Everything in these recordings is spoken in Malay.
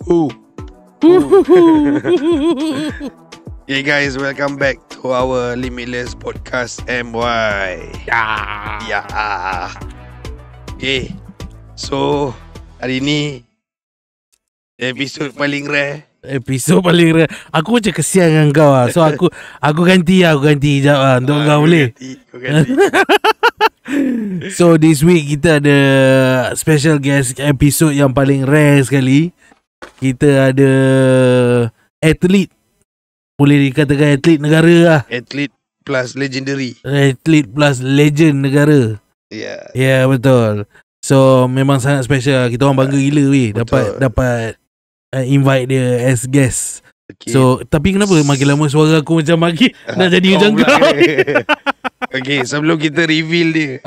Ooh. Hey guys, welcome back to our Limitless Podcast MY. Okay. So, hari ni episod paling rare. Episod paling rare. Aku macam kesian dengan kau lah. So aku ganti sekejap lah. Untuk kau boleh Kau ganti. So this week kita ada special guest, episod yang paling rare sekali. Kita ada atlet, boleh dikatakan atlet negara lah. Atlet plus legendary. Atlet plus legend negara. Ya. Ya, betul. So memang sangat special. Kita orang bangga gila weh dapat invite dia as guest. Okay. So tapi kenapa makin lama suara aku macam makin nak jadi macam kau? Okay, sebelum kita reveal dia,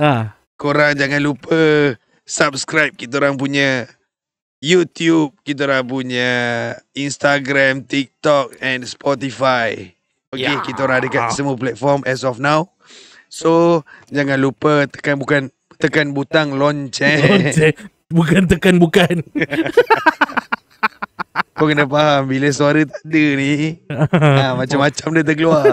korang jangan lupa subscribe kita orang punya YouTube, kita orang punya Instagram, TikTok and Spotify. Okay, kita orang ada kat semua platform as of now. So jangan lupa tekan butang lonceng. Bukan. Kau kena faham, bila suara tak ada ni macam-macam dia terkeluar.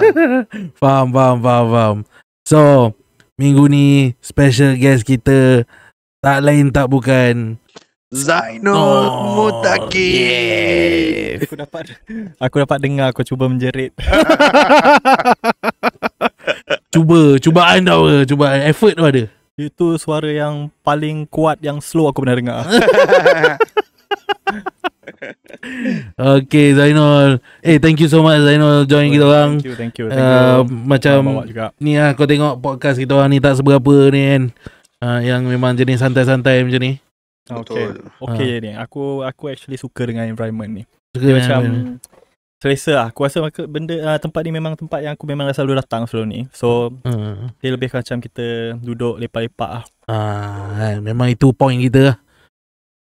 Faham. So minggu ni special guest kita tak lain tak bukan Zainul Mutakin. Aku dapat dengar kau cuba menjerit. Cubaan tau. Cubaan effort tu ada. Itu suara yang paling kuat yang slow aku pernah dengar. Okay Zainul, thank you so much Zainul join kita orang. Thank you. Macam ni lah, kau tengok podcast kita orang ni tak seberapa ni kan, yang memang jenis santai-santai macam ni. Okay ni. Aku actually suka dengan environment ni. Suka dia macam selesa lah. Aku rasa benda tempat ni memang tempat yang aku memang selalu datang sebelum ni. So dia lebih macam kita duduk lepak-lepak lah. Memang itu point kita lah.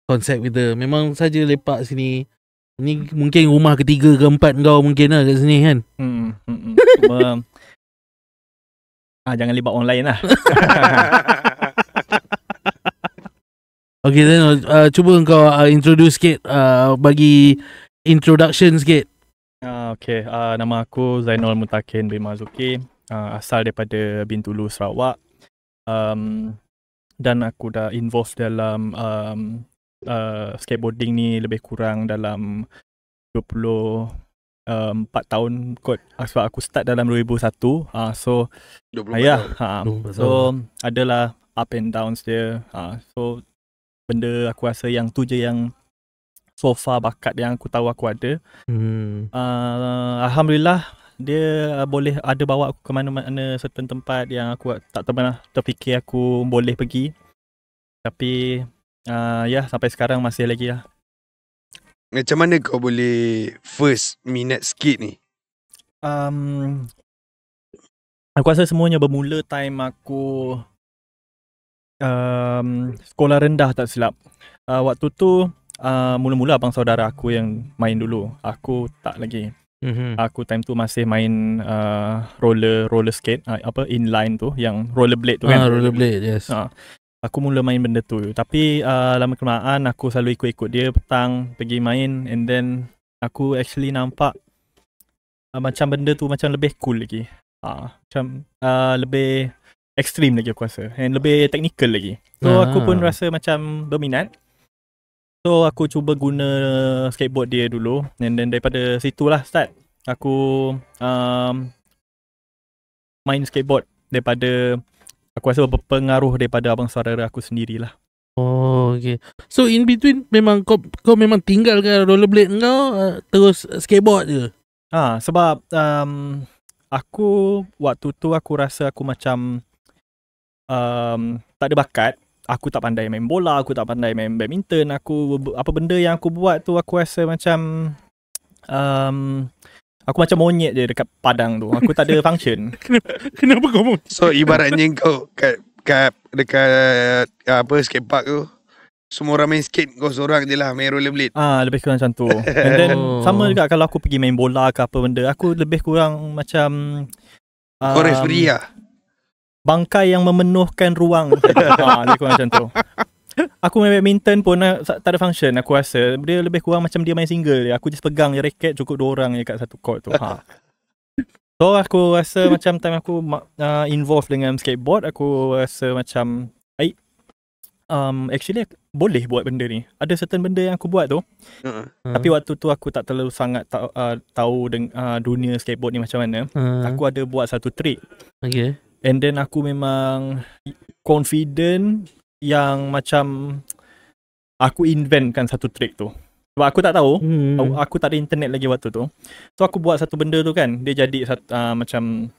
Konsep kita memang saja lepak sini. Ni mungkin rumah ketiga keempat kau mungkin lah kat sini kan. Cuma jangan libat orang lain lah. Okay then, cuba kau introduce sikit, bagi introduction sikit. Okay, nama aku Zainul Mutakin bin Marzuki, asal daripada Bintulu, Sarawak, dan aku dah involved dalam skateboarding ni lebih kurang dalam 24 tahun kot. Sebab aku start dalam 2001. So 24 so adalah up and downs dia. So benda aku rasa yang tu je yang so far bakat yang aku tahu aku ada. Alhamdulillah dia boleh ada bawa aku ke mana-mana certain tempat yang aku tak pernah terfikir aku boleh pergi. Tapi sampai sekarang masih lagi lah. Macam mana kau boleh first minat skate ni? Aku rasa semuanya bermula time aku sekolah rendah tak silap. Waktu tu mula-mula abang saudara aku yang main dulu. Aku tak lagi. Aku time tu masih main roller skate, inline tu, yang rollerblade tu kan. Rollerblade, yes. Aku mula main benda tu. Tapi lama kelamaan aku selalu ikut-ikut dia petang pergi main, and then aku actually nampak macam benda tu macam lebih cool lagi. Macam lebih ekstrim lagi aku rasa, and lebih technical lagi. So aku pun rasa macam berminat. So aku cuba guna skateboard dia dulu, and then daripada situlah start aku main skateboard. Daripada aku rasa berpengaruh daripada abang saudara aku sendirilah. Oh, okay. So in between memang kau memang tinggalkan rollerblade kau, terus skateboard je? Sebab aku waktu tu aku rasa aku macam tak ada bakat. Aku tak pandai main bola, aku tak pandai main badminton. Apa benda yang aku buat tu aku rasa macam aku macam monyet je dekat padang tu. Aku tak ada function. Kenapa kau monyet? So ibaratnya kau dekat skatepark tu, semua orang main skate, kau seorang je lah main rollerblade. Lebih kurang macam tu. And then sama juga kalau aku pergi main bola ke apa benda, aku lebih kurang macam kau referee lah. bangkai yang memenuhkan ruang. Lebih kurang macam tu. aku main badminton pun tak ada function. Aku rasa dia lebih kurang macam dia main single je. Aku just pegang je raket, cukup 2 orang je kat satu court tu. So aku rasa macam time aku involved dengan skateboard, aku rasa macam actually boleh buat benda ni. Ada certain benda yang aku buat tu. Tapi waktu tu aku tak terlalu sangat tahu dunia skateboard ni macam mana. Aku ada buat satu trick. Okay. And then aku memang confident yang macam aku inventkan satu trick tu. Sebab aku tak tahu, aku tak ada internet lagi waktu tu. So aku buat satu benda tu kan, dia jadi macam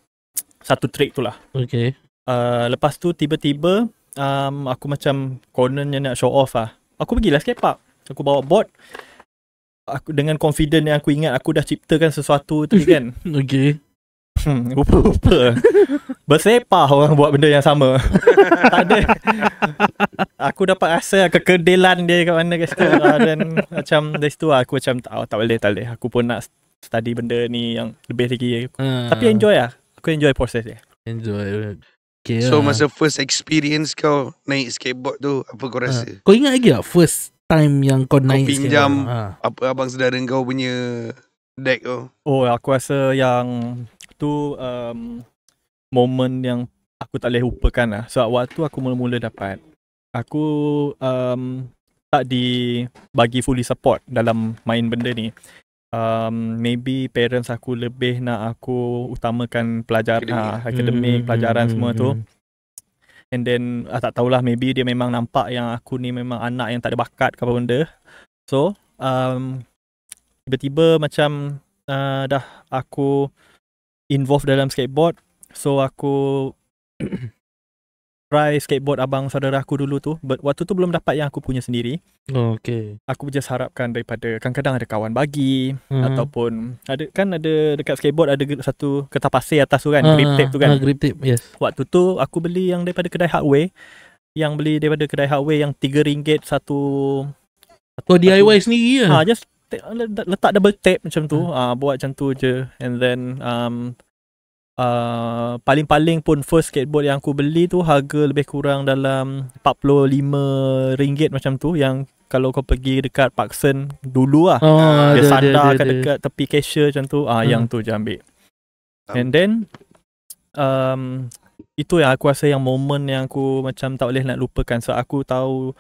satu trick tu lah. Okay. Lepas tu tiba-tiba aku macam kononnya nak show off lah. Aku pergilah skatepark. Aku bawa board. Aku dengan confident yang aku ingat aku dah ciptakan sesuatu tu kan. Okay. Rupa-rupa bersepah orang buat benda yang sama. Tak ada. Aku dapat rasa kekedilan dia kat mana kat situ. Dan macam dari situ aku macam tak boleh. Aku pun nak study benda ni yang lebih lagi. Tapi enjoy lah. Aku enjoy proses dia. Enjoy. Okay, so masa first experience kau naik skateboard tu, apa kau rasa? Kau ingat lagi tak first time yang kau naik pinjam apa abang saudara kau punya deck tu? Oh, aku rasa yang tu moment yang aku tak boleh lupakan lah. Sebab waktu aku mula-mula dapat, aku tak dibagi fully support dalam main benda ni. Maybe parents aku lebih nak aku utamakan pelajaran, akademik, pelajaran semua tu. And then tak tahulah, maybe dia memang nampak yang aku ni memang anak yang tak ada bakat ke apa benda. So tiba-tiba macam dah aku involved dalam skateboard. So aku try skateboard abang saudara aku dulu tu. But waktu tu belum dapat yang aku punya sendiri. Oh, okay. Aku just harapkan daripada, kadang-kadang ada kawan bagi ataupun ada dekat skateboard ada satu kertas pasir atas tu kan, grip tape tu kan. Grip tape, yes. Waktu tu aku beli yang daripada kedai hardware. Yang beli daripada kedai hardware yang RM3 satu. Kau DIY sendiri lah? Just letak double tape macam tu. Buat macam tu je. And then paling-paling pun first skateboard yang aku beli tu harga lebih kurang dalam RM45 macam tu, yang kalau kau pergi dekat Parkson dulu lah, dia sandar kat dekat tepi cashier macam tu, yang tu je ambil. And then itu yang aku rasa yang moment yang aku macam tak boleh nak lupakan. So aku tahu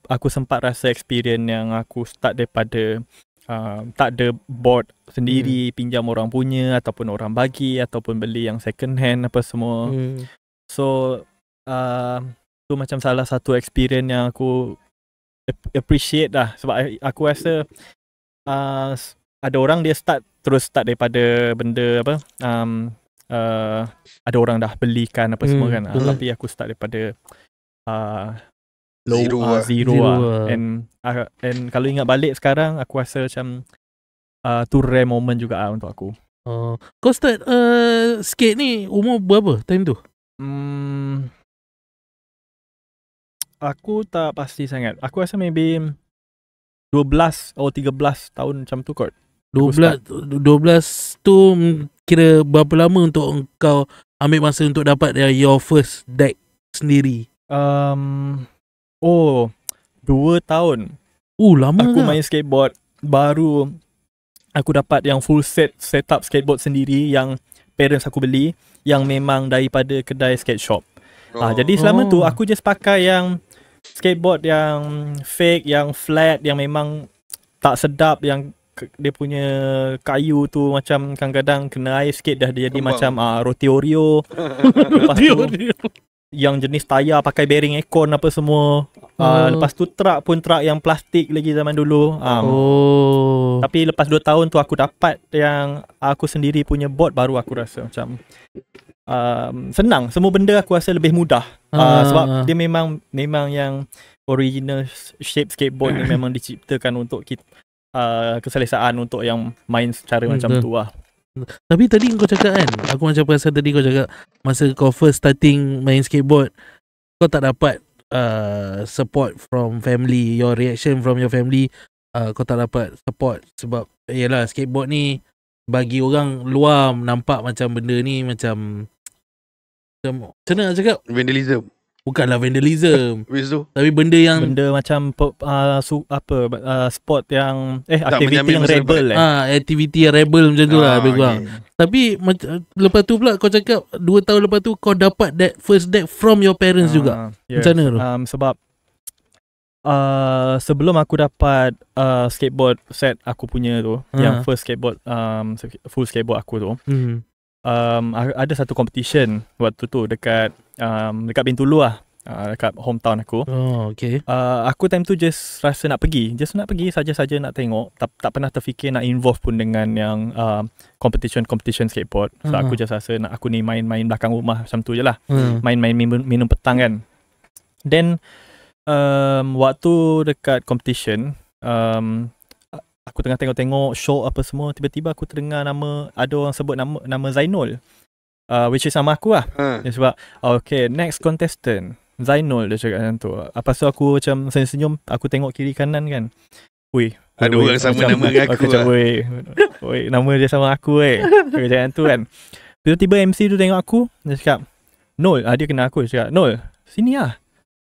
aku sempat rasa experience yang aku start daripada tak ada board sendiri, pinjam orang punya ataupun orang bagi ataupun beli yang second hand apa semua. So tu macam salah satu experience yang aku appreciate lah. Sebab aku rasa ada orang dia start daripada benda apa, ada orang dah belikan apa semua kan. Tapi aku start daripada zero lah. And kalau ingat balik sekarang, aku rasa macam tu rare moment juga lah untuk aku. Kau start skate ni umur berapa time tu? Aku tak pasti sangat. Aku rasa maybe 12 atau 13 tahun macam tu kot. 12 tu kira berapa lama untuk kau ambil masa untuk dapat your first deck sendiri? 2 tahun. Lama aku tak? Main skateboard baru aku dapat yang full setup skateboard sendiri yang parents aku beli, yang memang daripada kedai skate shop. Jadi selama tu aku just pakai yang skateboard yang fake, yang flat, yang memang tak sedap, yang dia punya kayu tu macam kadang-kadang kena air sikit dah dia jadi macam roti Oreo. Lepas tu yang jenis tayar pakai bearing aircon apa semua. Lepas tu truck yang plastik lagi zaman dulu. Tapi lepas 2 tahun tu aku dapat yang aku sendiri punya board, baru aku rasa macam senang. Semua benda aku rasa lebih mudah. Sebab dia memang yang original shape skateboard ni memang diciptakan untuk kita, keselesaan untuk yang main secara macam tu lah. Tapi tadi kau cakap kan, aku macam perasan tadi kau cakap masa kau first starting main skateboard, kau tak dapat support from family, your reaction from your family, kau tak dapat support sebab yalah skateboard ni bagi orang luar nampak macam benda ni macam mana nak cakap, vandalism. Bukanlah vandalism. Habis tu Tapi benda yang Benda macam sport yang aktiviti menjamin yang masa rebel aktiviti yang rebel macam tu lah lebih kurang. okay. Tapi lepas tu pula kau cakap 2 tahun lepas tu kau dapat that first deck from your parents juga. yes. Macam mana tu? Sebab sebelum aku dapat skateboard set aku punya tu, yang first skateboard full skateboard aku tu, ada satu competition waktu tu dekat Bintulu lah, dekat hometown aku. Oh, okay. Aku time tu just rasa nak pergi saja-saja nak tengok, tak pernah terfikir nak involve pun dengan yang competition skateboard. So aku just rasa nak aku ni main-main belakang rumah macam tu je lah. Main-main minum petang kan. Then waktu dekat competition, aku tengah tengok show apa semua, tiba-tiba aku terdengar ada orang sebut nama Zainul, which is nama aku lah. Dia sebab okay, next contestant Zainul, dia cakap macam tu. Lepas tu aku macam senyum-senyum, aku tengok kiri kanan kan, ada orang sama nama dengan aku lah. Nama dia sama aku macam tu kan. Tiba-tiba MC tu tengok aku, dia cakap, Nol, dia kenal aku, dia cakap, Nol, sini lah.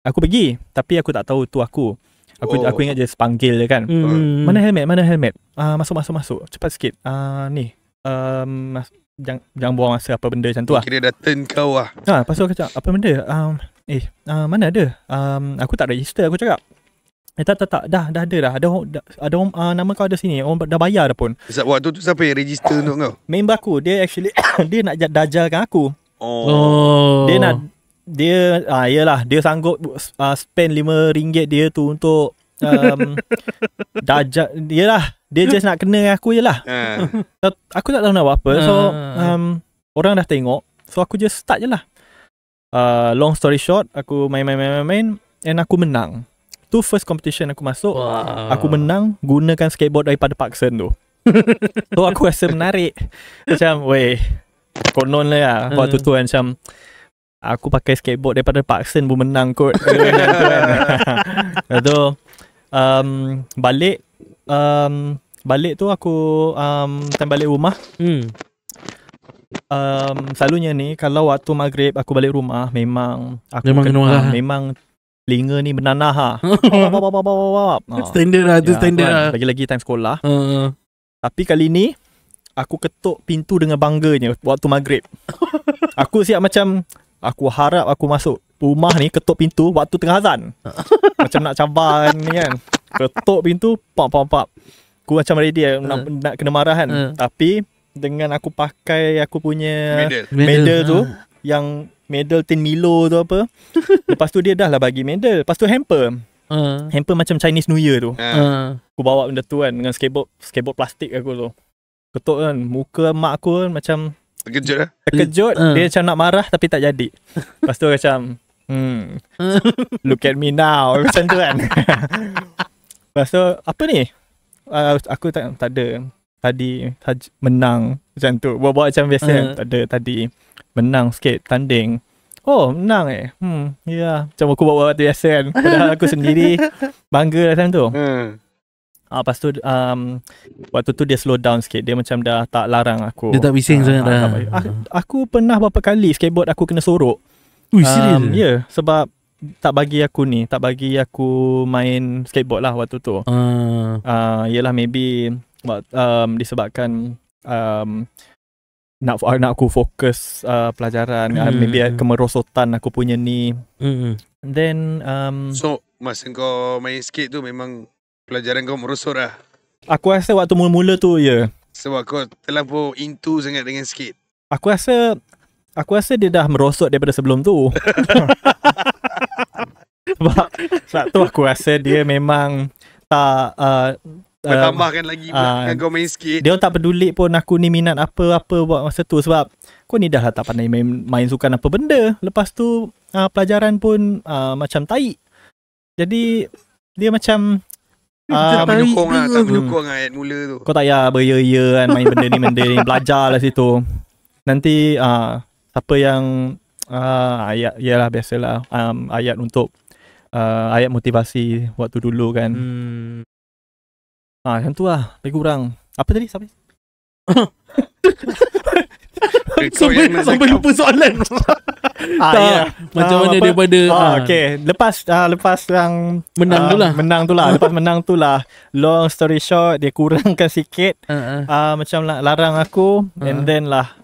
Aku pergi, tapi aku tak tahu tu aku. Aku ingat je panggil je kan. Mana helmet? Masuk. Cepat sikit. Ni. Jangan buang masa apa benda macam tu lah. Kira dah turn kau lah. Lepas tu aku cakap, apa benda? Mana ada? Aku tak register, aku cakap. Tak. Dah ada dah. Ada nama kau ada sini. Orang dah bayar dah pun. Waktu tu siapa yang register untuk kau? Member aku, dia actually dia nak dajalkan aku. Yelah, dia sanggup spend RM5 dia tu untuk dajal. Yelah, dia just nak kena aku je lah. Aku tak tahu nak buat apa. So orang dah tengok, so aku just start je lah. Long story short, aku main and aku menang. Tu first competition aku masuk. Aku menang gunakan skateboard daripada Parkson tu. So aku rasa menarik. Macam konon lah waktu tu kan, macam aku pakai skateboard daripada Parkson pun menang kot. Lepas tu balik tu aku time balik rumah. Selalunya ni kalau waktu maghrib aku balik rumah, memang telinga ni bernanah. Standard lah tu, standard lah. Lagi-lagi time sekolah. Tapi kali ni aku ketuk pintu dengan bangganya waktu maghrib. Aku siap macam, aku harap aku masuk rumah ni ketuk pintu waktu tengah azan. Macam nak cabar ni kan. Ketuk pintu, pop. Aku macam ready nak kena marah kan. Tapi dengan aku pakai aku punya medal tu, yang medal Tin Milo tu apa. Lepas tu dia dah lah bagi medal. Lepas tu hamper. Hamper macam Chinese New Year tu. Aku bawa benda tu kan dengan skateboard plastik aku tu. Ketuk kan, muka mak aku kan macam Terkejut. Dia macam nak marah tapi tak jadi. Lepas tu macam look at me now, macam tu kan. Lepas tu apa ni, aku tak ada. Tadi menang macam tu, buat macam biasa. Tak ada, tadi menang sikit tanding. Oh menang ya, macam aku buat biasa kan. Padahal aku sendiri bangga lah macam tu. Lepas tu waktu tu dia slow down sikit. Dia macam dah tak larang aku. Dia tak bising sangat dah. Aku pernah berapa kali skateboard aku kena sorok. Serius? Ya, sebab tak bagi aku main skateboard lah waktu tu. Yelah, maybe disebabkan nak aku fokus pelajaran. Maybe kemerosotan aku punya ni. Then so masa kau main skate tu memang pelajaran kau merosot lah. Aku rasa waktu mula-mula tu sebab kau terlampau into sangat dengan skate. Aku rasa dia dah merosot daripada sebelum tu. Sebab tu aku rasa dia memang tak bertambahkan lagi belakang kau main skate. Dia tak peduli pun aku ni minat apa-apa buat masa tu. Sebab kau ni dah lah tak pandai main sukan apa benda. Lepas tu pelajaran pun macam taik. Jadi dia macam tak menyokong ayat mula tu. Kau tak payah beria-ia kan main benda ni belajar lah situ. Nanti siapa yang ayat, yalah biasalah, ayat untuk ayat motivasi waktu dulu kan. Macam tu lah lebih kurang. Apa tadi? Sampai Sampai lupa soalan. Macam mana daripada okay. Lepas yang menang tu lah. Lepas menang tu lah, long story short, dia kurangkan sikit. Macam larang aku. And then lah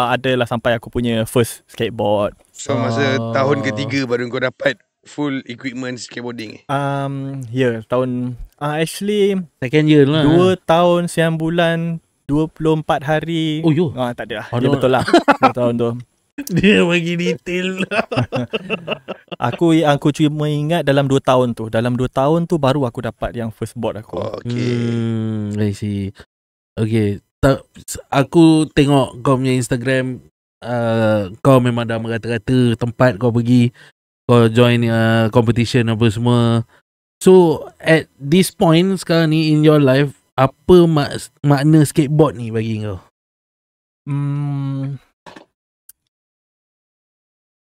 adalah sampai aku punya first skateboard. So masa tahun ketiga baru kau dapat full equipment skateboarding. Tahun actually second year lah. 2 tahun 9 bulan 24 hari. Oh yo. Tak ada lah. Dia betul lah. 2 tahun tu. Dia bagi detail. Aku cuma ingat dalam 2 tahun tu. Dalam 2 tahun tu baru aku dapat yang first board aku. I see. Okay. Aku tengok kau punya Instagram, kau memang dah merata-rata tempat kau pergi, kau join competition apa semua. So at this point sekarang ni in your life, apa makna skateboard ni bagi kau?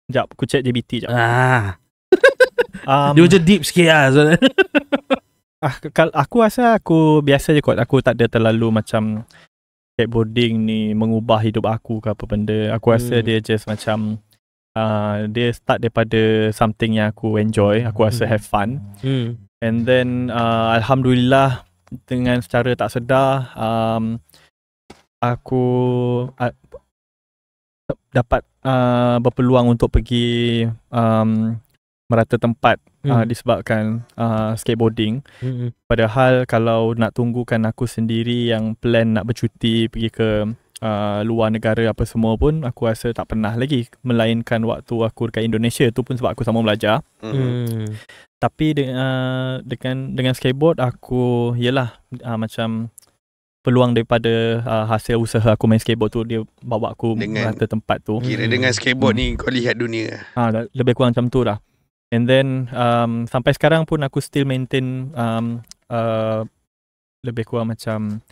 Sekejap, aku check JBT sekejap. Dia macam deep sikit lah. Aku rasa aku biasa je kot. Aku tak ada terlalu macam skateboarding ni mengubah hidup aku ke apa benda. Aku rasa dia just macam dia start daripada something yang aku enjoy. Aku rasa have fun. And then Alhamdulillah, dengan secara tak sedar aku dapat berpeluang untuk pergi merata tempat disebabkan skateboarding. Padahal kalau nak tunggukan aku sendiri yang plan nak bercuti pergi ke luar negara apa semua pun, aku rasa tak pernah lagi, melainkan waktu aku dekat Indonesia tu pun sebab aku sama belajar. Tapi dengan skateboard aku macam peluang daripada hasil usaha aku main skateboard tu, dia bawa aku merata tempat tu. Kira dengan skateboard ni kau lihat dunia. Lebih kurang macam tu lah. And then sampai sekarang pun aku still maintain lebih kurang macam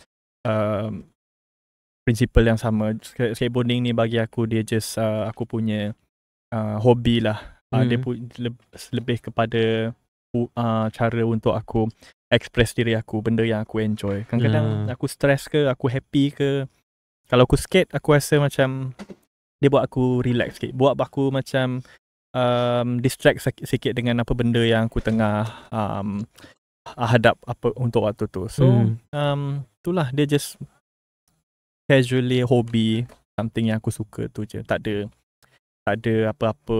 prinsipal yang sama. Skateboarding ni bagi aku dia just aku punya hobi lah. Dia lebih kepada cara untuk aku express diri aku, benda yang aku enjoy. Kadang-kadang aku stress ke, aku happy ke, kalau aku skate aku rasa macam dia buat aku relax sikit, buat aku macam distract sikit dengan apa benda yang aku tengah hadap apa untuk waktu tu. So itulah, dia just casually hobi, something yang aku suka tu je. Tak ada apa-apa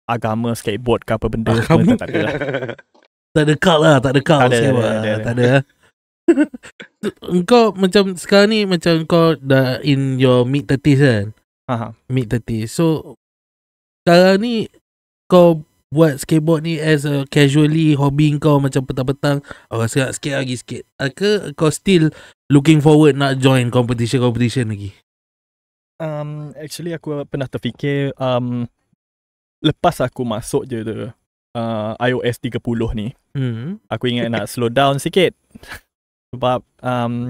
agama skateboard ke apa benda. Tak ada lah. Tak ada cult lah. Tak ada. Engkau macam sekarang ni, macam kau dah in your mid-30s kan? Mid-30s. So sekarang ni kau buat skateboard ni as a casually hobi kau, macam petang-petang rasa nak skate lagi sikit, ke kau still looking forward nak join competition lagi? Actually aku pernah terfikir lepas aku masuk je tu iOS 30 ni, aku ingat nak slow down sikit. Sebab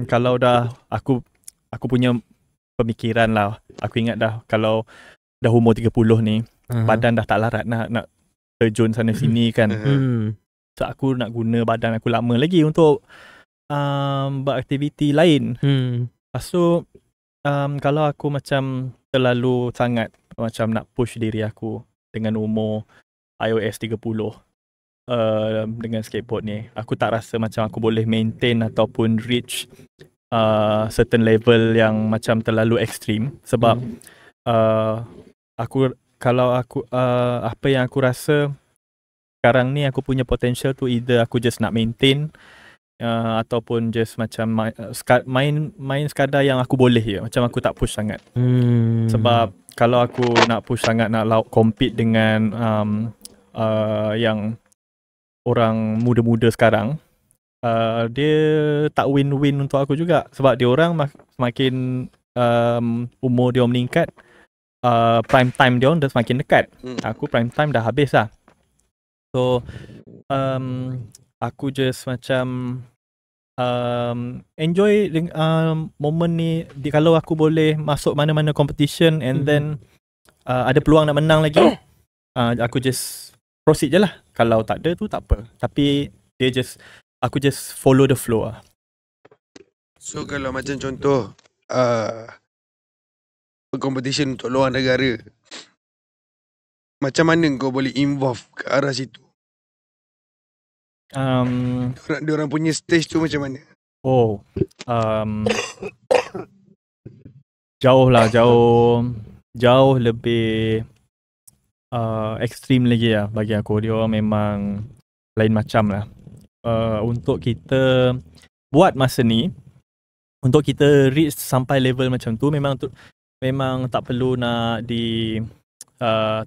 kalau dah aku punya pemikiran lah, aku ingat dah kalau dah umur 30 ni, badan dah tak larat nak terjun sana sini kan. So aku nak guna badan aku lama lagi untuk beraktiviti lain. Lepas tu kalau aku macam terlalu sangat macam nak push diri aku dengan umur iOS 30 dengan skateboard ni, aku tak rasa macam aku boleh maintain ataupun reach certain level yang macam terlalu ekstrim. Sebab apa yang aku rasa sekarang ni, aku punya potential tu either aku just nak maintain ataupun just macam main sekadar yang aku boleh je, macam aku tak push sangat. Sebab kalau aku nak push sangat, nak compete dengan yang orang muda-muda sekarang, dia tak win-win untuk aku juga. Sebab dia orang semakin umur dia meningkat, prime time dia orang dah semakin dekat. Aku prime time dah habis lah. So aku just macam enjoy moment ni. Kalau aku boleh masuk mana-mana competition and then ada peluang nak menang lagi, aku just proceed je lah. Kalau tak ada tu tak apa. Tapi aku just follow the flow lah. So kalau macam contoh competition untuk luar negara, macam mana kau boleh involve ke arah situ? Diorang punya stage tu macam mana? Jauh lebih ekstrim lagi lah bagi aku. Dia memang lain macam lah. Untuk kita buat masa ni, untuk kita reach sampai level macam tu, memang tak perlu nak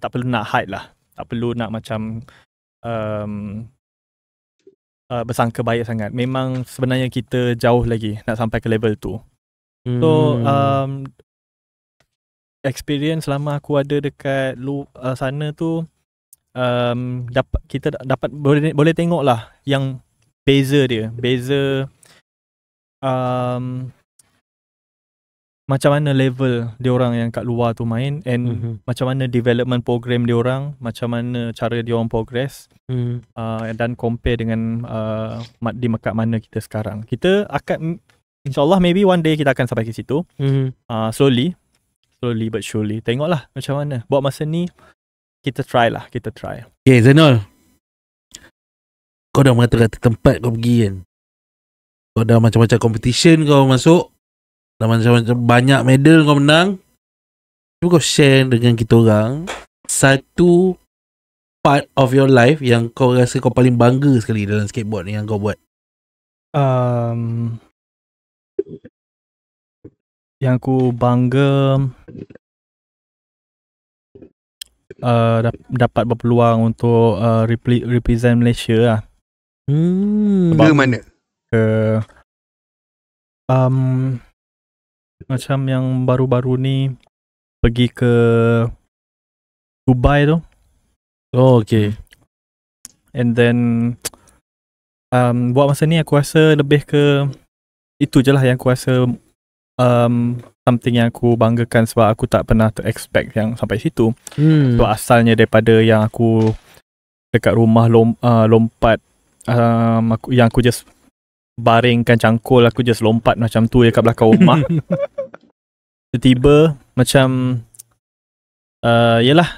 tak perlu nak hide lah. Tak perlu nak macam bersangka baik sangat. Memang sebenarnya kita jauh lagi nak sampai ke level tu. So experience selama aku ada dekat sana tu, kita dapat boleh tengok lah yang beza macam mana level diorang yang kat luar tu main, and macam mana development program diorang, macam mana cara diorang progress, dan compare dengan kat mana kita sekarang. Kita akan, InsyaAllah maybe one day kita akan sampai ke situ. Slowly but surely. Tengoklah macam mana. Buat masa ni kita try. Okay, Zainul, kau dah mengata-kata tempat kau pergi kan, kau dah macam-macam competition kau masuk, dah macam-macam banyak medal kau menang. Cuba kau share dengan kita orang satu part of your life yang kau rasa kau paling bangga sekali dalam skateboard ni yang kau buat. Yang aku bangga dapat berpeluang untuk represent Malaysia lah. Ke mana? Macam yang baru-baru ni pergi ke Dubai tu. Oh, okay. And then buat masa ni aku rasa lebih ke itu je lah yang aku rasa something yang aku banggakan, sebab aku tak pernah expect yang sampai situ. So asalnya daripada yang aku dekat rumah lompat, aku just baringkan cangkul, aku just lompat macam tu je kat belakang rumah. Tiba-tiba macam yelah,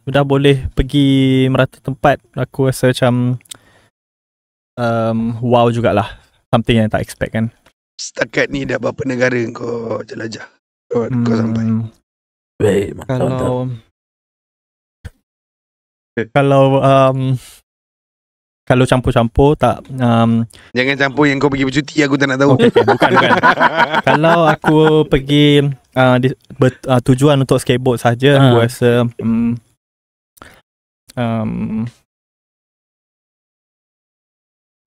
dah boleh pergi merata tempat. Aku rasa macam wow jugalah. Something yang tak expect kan. Setakat ni dah berapa negara kau jelajah? Kau sampai? Baik, kalau campur-campur tak, jangan campur yang kau pergi bercuti, aku tak nak tahu. Bukan. Kalau aku pergi tujuan untuk skateboard saja, aku rasa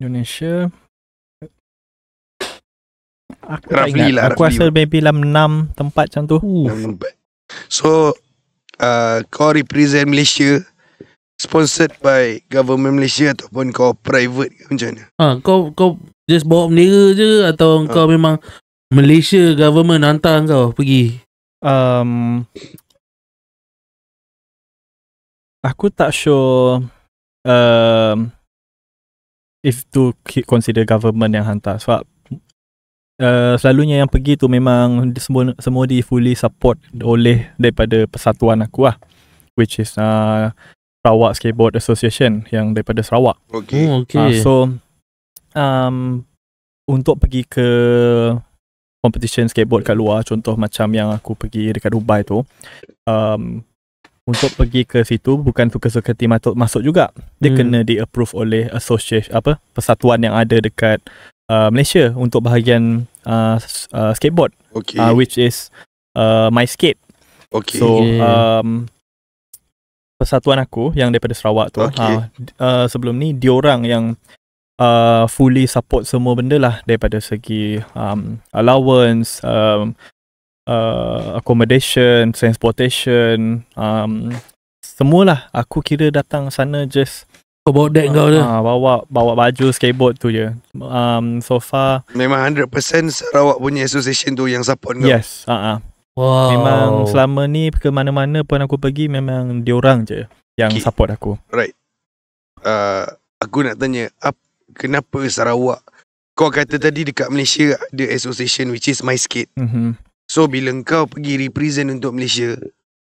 Indonesia, aku tak ingat. Aku rasa maybe dalam 6 tempat macam tu. So kau represent Malaysia, sponsored by government Malaysia ataupun kau private ke macam mana? Kau just bawa bendera je atau kau memang Malaysia government hantar kau pergi? Aku tak sure if to consider government yang hantar, sebab selalunya yang pergi tu memang semua di fully support oleh daripada persatuan aku lah, which is Sarawak Skateboard Association yang daripada Sarawak. Okay. So untuk pergi ke competition skateboard kat luar, contoh macam yang aku pergi dekat Dubai tu, untuk pergi ke situ bukan suka-suka masuk juga. Dia kena di-approve oleh association, persatuan yang ada dekat Malaysia untuk bahagian skateboard, which is MySkate. So persatuan aku yang daripada Sarawak tu, sebelum ni diorang yang fully support semua benda lah, daripada segi allowance, accommodation, transportation, semualah. Aku kira datang sana just kau bawa deck kau je, bawa baju skateboard tu je. So far memang 100% Sarawak punya association tu yang support kau. Yes. Wow. Memang selama ni ke mana-mana pun aku pergi, memang diorang je yang support aku. Right. Aku nak tanya, kenapa Sarawak? Kau kata tadi dekat Malaysia ada association which is MySkate. So bila kau pergi represent untuk Malaysia,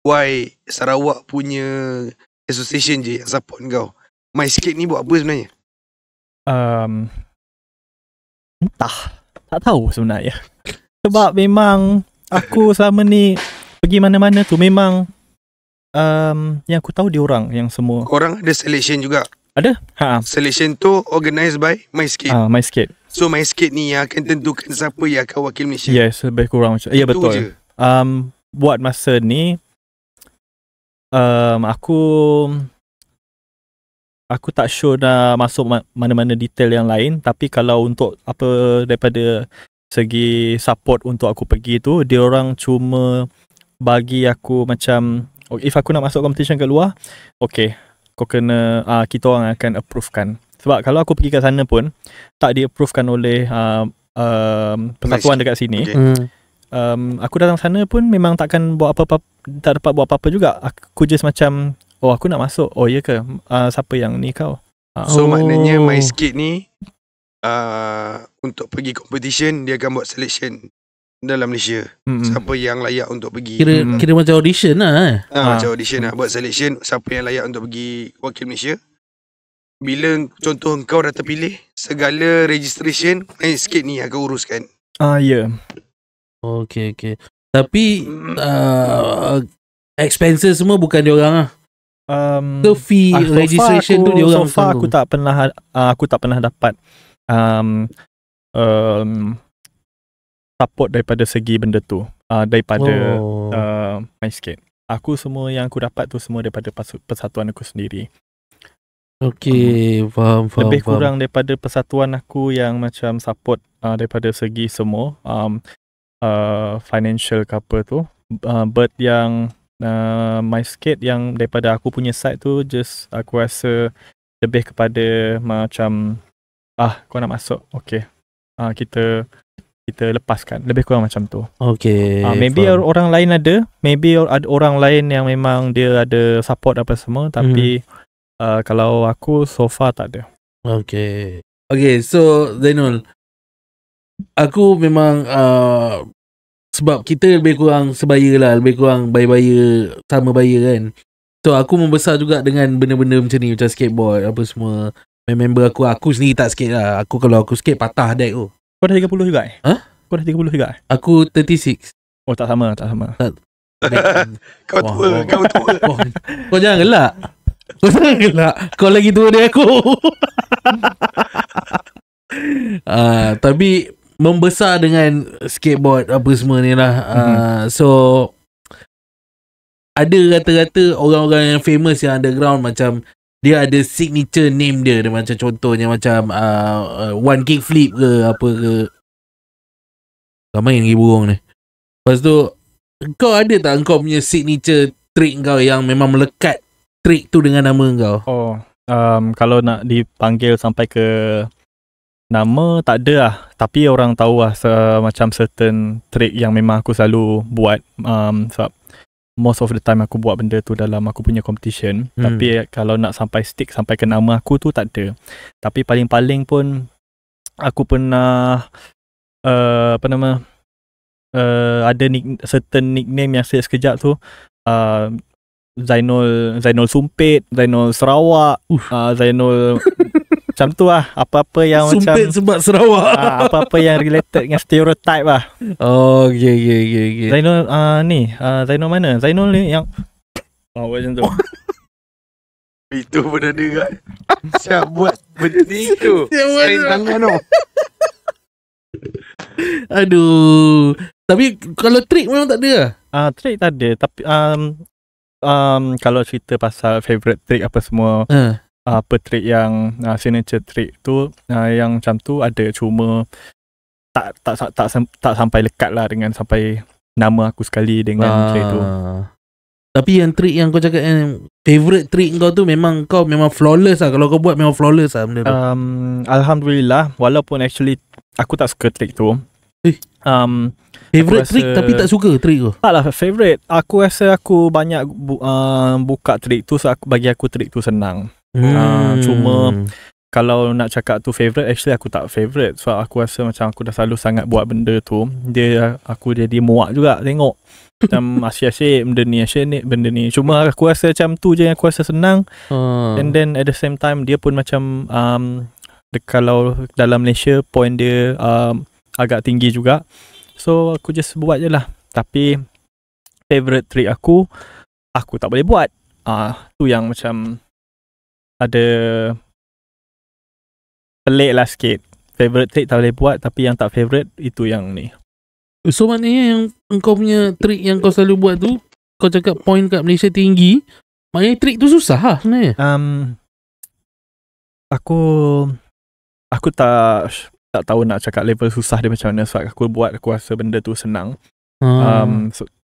why Sarawak punya association je yang support kau? MySkate ni buat apa sebenarnya? Entah, tak tahu sebenarnya. Sebab memang aku selama ni pergi mana-mana tu memang yang aku tahu diorang yang semua. Korang ada selection juga? Ada? Selection tu organised by MySkate. MySkate. So MySkate ni yang akan tentukan siapa yang akan wakil Malaysia. Yes, lebih kurang macam. Ya, betul. Je. Buat masa ni aku tak sure dah masuk mana-mana detail yang lain, tapi kalau untuk apa daripada segi support untuk aku pergi tu, dia orang cuma bagi aku macam if aku nak masuk competition kat luar, okay, kau kena kita orang akan approvekan. Sebab kalau aku pergi kat sana pun tak di-approvekan oleh persatuan dekat sini. Okay. Aku datang sana pun memang takkan buat apa-apa, tak dapat buat apa-apa juga. Aku just macam aku nak masuk. Oh ya ke? Siapa yang ni kau? So maknanya MySkate ni untuk pergi competition dia akan buat selection dalam Malaysia. Siapa yang layak untuk pergi. Kira macam audition lah. Macam audition lah. Buat selection siapa yang layak untuk pergi wakil Malaysia. Bila contoh kau dah terpilih, segala registration MySkate ni akan uruskan. Ya. Okay. Tapi expenses semua bukan diorang lah. Ke fee registration tu diorang so far aku tak pernah dapat support daripada segi benda tu, daripada MySkate. Aku semua yang aku dapat tu semua daripada persatuan aku sendiri. Okay, faham. Lebih kurang daripada persatuan aku yang macam support daripada segi semua financial ke apa tu, but yang MySkate yang daripada aku punya side tu just aku rasa lebih kepada macam kau nak masuk, okay, kita lepaskan, lebih kurang macam tu. Okay, maybe orang lain ada, maybe ada orang lain yang memang dia ada support apa semua, tapi kalau aku so far tak ada. Okay, so Zainul, aku memang sebab kita lebih kurang sebaya lah, lebih kurang baya-baya, sama baya kan. So aku membesar juga dengan benda-benda macam ni, macam skateboard apa semua. Member aku sendiri tak skate lah. Kalau aku skate patah deck tu. Kau dah 30 juga Kau dah 30 juga Aku 36. Oh, tak sama. Kau tua. Kau jangan gelak. Kau lagi tua dari aku. Tapi membesar dengan skateboard apa semua ni lah. So ada kata-kata orang-orang yang famous yang underground macam dia ada signature name dia macam contohnya macam one kick flip ke apa ke. Ramai yang pergi burung ni. Lepas tu kau ada tak kau punya signature trick kau yang memang melekat trick tu dengan nama kau? Kalau nak dipanggil sampai ke nama tak ada lah, tapi orang tahu lah macam certain trick yang memang aku selalu buat, sebab most of the time aku buat benda tu dalam aku punya competition. Tapi kalau nak sampai stick sampai ke nama aku tu tak ada. Tapi paling-paling pun aku pernah ada certain nickname yang saya sekejap tu, Zainul Sumpit, Zainul Sarawak, Zainul macam tu lah. Apa-apa yang Sumpit macam sebab Sarawak. apa-apa yang related dengan stereotype lah. Okay. Zainul Zainul mana? Zainul ni yang macam tu. Itu pun ada kan. Siap buat benda ni tu. Main tangan tu. Aduh. Tapi kalau trick memang tak ada lah. Trick tak ada. Tapi kalau cerita pasal favourite trick apa semua, apa trick yang signature trick tu, yang macam tu ada, cuma tak sampai lekat lah dengan sampai nama aku sekali dengan trick tu. Tapi yang trick yang kau cakap yang favourite trick kau tu memang kau memang flawless lah. Kalau kau buat memang flawless lah benda tu. Alhamdulillah, walaupun actually aku tak suka trick tu. Favourite trick tapi tak suka trick tu? Tak lah favourite. Aku rasa aku banyak buka trick tu, so bagi aku trick tu senang. Cuma kalau nak cakap tu favourite, actually aku tak favourite. So aku rasa macam aku dah selalu sangat buat benda tu. Aku jadi muak juga tengok. Macam asyik-asyik benda ni. Cuma aku rasa macam tu je yang aku rasa senang. And then at the same time dia pun macam kalau dalam Malaysia point dia agak tinggi juga. So aku just buat je lah. Tapi favourite trick aku tak boleh buat. Tu yang macam ada pelik lah sikit. Favourite trick tak boleh buat, tapi yang tak favourite itu yang ni. So maknanya yang engkau punya trick yang kau selalu buat tu, kau cakap point kat Malaysia tinggi, maknanya trick tu susah lah sebenarnya. Aku tak tahu nak cakap level susah dia macam mana. Sebab aku rasa benda tu senang.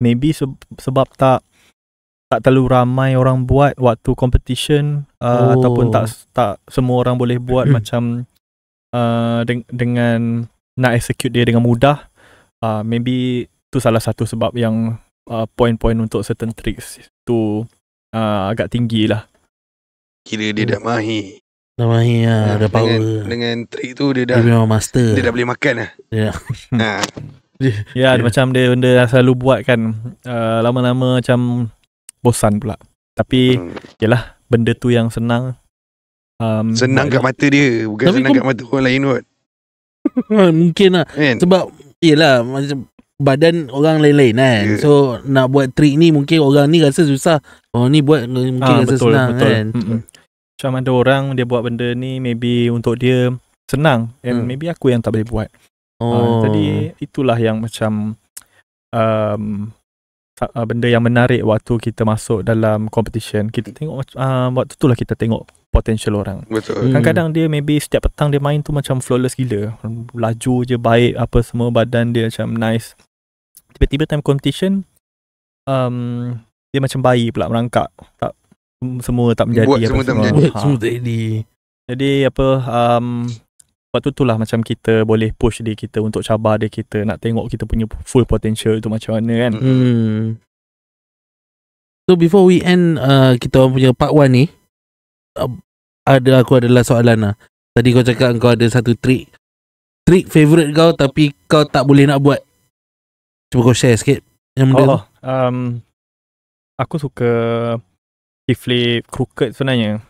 Maybe sebab tak terlalu ramai orang buat waktu competition, ataupun tak semua orang boleh buat macam dengan nak execute dia dengan mudah. Maybe tu salah satu sebab yang point-point untuk certain tricks tu agak tinggi lah. Kira dia dah mahir. Dah mahir lah, dah power. Dengan trik tu dia memang master. Dia dah boleh makan lah. Ya, macam dia benda yang selalu buat kan, lama-lama macam bosan pula. Tapi yalah, benda tu yang senang. Senang kat mata dia, bukan tapi senang kat mata orang lain kot. Mungkin lah sebab yelah macam badan orang lain-lain kan. So nak buat trik ni mungkin orang ni rasa susah, ni buat mungkin rasa betul, senang betul. Kan macam ada orang dia buat benda ni maybe untuk dia senang, and maybe aku yang tak boleh buat. Jadi itulah yang macam benda yang menarik waktu kita masuk dalam competition. Kita tengok waktu tu lah kita tengok potential orang. Betul. Kadang-kadang dia maybe setiap petang dia main tu macam flawless gila, laju je baik, apa semua, badan dia macam nice. Tiba-tiba time competition dia macam bayi pula, merangkak, tak, semua tak menjadi. Buat semua tak menjadi. Jadi apa, waktu tu lah macam kita boleh push dia kita untuk cabar dia kita, nak tengok kita punya full potential tu macam mana kan. So before we end kita orang punya part 1 ni, aku adalah soalan lah. Tadi kau cakap kau ada satu trick favourite kau tapi kau tak boleh nak buat. Cuba kau share sikit yang benda tu. Aku suka kickflip crooked sebenarnya.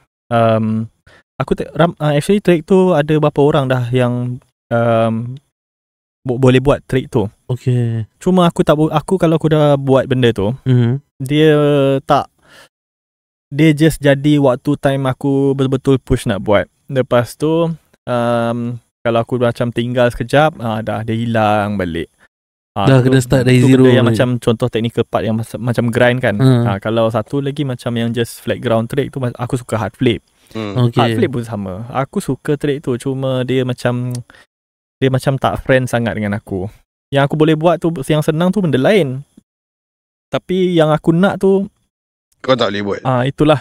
Actually trick tu ada berapa orang dah yang boleh buat trick tu. Okay. Cuma aku kalau aku dah buat benda tu, dia just jadi waktu time aku betul-betul push nak buat. Lepas tu kalau aku macam tinggal sekejap, dah dia hilang balik. Dah kena start dari zero. Yang macam contoh technical part yang macam grind kan. Kalau satu lagi macam yang just flat ground trick tu, aku suka hard flip. Hard flip pun sama. Aku suka trick tu, cuma dia macam tak friend sangat dengan aku. Yang aku boleh buat tu, yang senang tu benda lain. Tapi yang aku nak tu kau tak boleh buat. Itulah.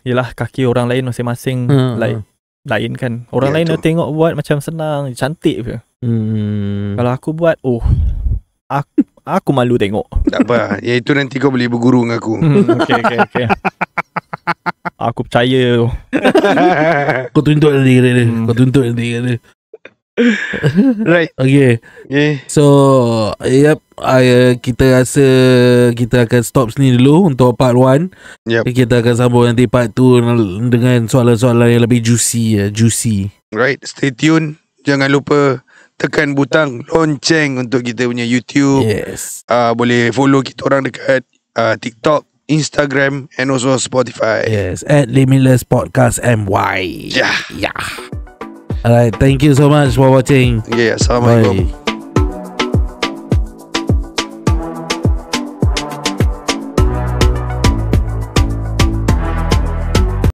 Yelah, kaki orang lain masing-masing lain kan. Orang lain nak tengok buat macam senang, cantik je. Kalau aku buat, aku malu tengok. Tak apa, yang itu nanti kau boleh berguru dengan aku. Okay. Aku percaya tu. Kau tuntut nanti kata. Right. Okay. So kita rasa kita akan stop sini dulu untuk part 1. Kita akan sambung nanti part 2 dengan soalan-soalan yang lebih juicy. Right, stay tune. Jangan lupa tekan butang lonceng untuk kita punya YouTube. Yes. Boleh follow kita orang dekat TikTok, Instagram and also Spotify. Yes, at Limitless Podcast MY. Yeah. Alright, thank you so much for watching. Assalamualaikum. Bye.